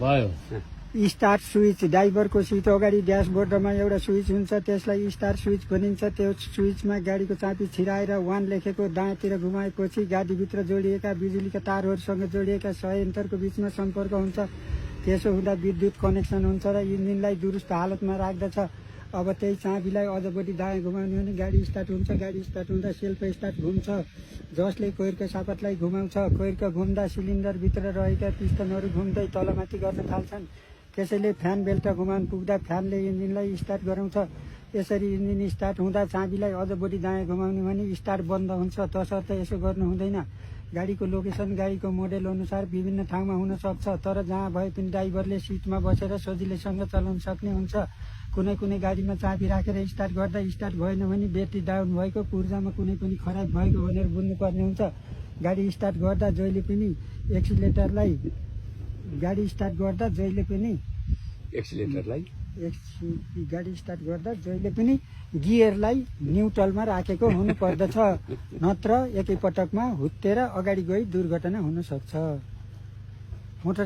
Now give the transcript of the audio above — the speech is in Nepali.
भयो। स्टार्ट स्विच, ड्राइभरको सिट अगाडि ड्यासबोर्डमा एउटा स्विच हुन्छ, त्यसलाई स्टार्ट स्विच भनिन्छ। त्यो स्विचमा गाडीको चाबी छिराएर 1 लेखेको दायाँतिर घुमाएपछि गाडीभित्र जोडिएका बिजुलीका तारहरूसँग जोडिएका संयन्त्रको बिचमा सम्पर्क हुन्छ। त्यसो हुँदा विद्युत कनेक्सन हुन्छ र इन्जिनलाई दुरुस्त हालतमा राख्दछ। अब त्यही चाबीलाई अझ बढी दायाँ घुमाउने भने गाडी स्टार्ट हुन्छ। गाडी स्टार्ट हुँदा सेल्फ स्टार्ट घुम्छ, जसले कोइरको सापतलाई घुमाउँछ। कोइरको घुम्दा सिलिन्डरभित्र रहेका पिस्टनहरू घुम्दै तलमाथि गर्न थाल्छन्। त्यसैले फ्यान बेल्ट घुमाउन पुग्दा फ्यानले इन्जिनलाई स्टार्ट गराउँछ। यसरी इन्जिन स्टार्ट हुँदा चाबीलाई अझ बढी दायाँ घुमाउने भने स्टार्ट बन्द हुन्छ। तसर्थ यसो गर्नु हुँदैन। गाडीको लोकेसन गाडीको मोडेल अनुसार विभिन्न ठाउँमा हुन सक्छ, तर जहाँ भए पनि ड्राइभरले सिटमा बसेर सजिलैसँग चलाउन सक्ने हुन्छ। कुनै कुनै गाडीमा चाबी राखेर स्टार्ट गर्दा स्टार्ट भएन भने ब्याट्री डाउन भएको, पूर्जामा कुनै पनि खराब भएको भनेर बुझ्नुपर्ने हुन्छ। गाडी स्टार्ट गर्दा जहिले पनि एक्सिलेटरलाई गाडी स्टार्ट गर्दा जहिले पनि गियरलाई न्युट्रलमा राखेको हुनुपर्दछ, नत्र एकैपटकमा हुत्तेर अगाडि गई दुर्घटना हुन सक्छ। मोटर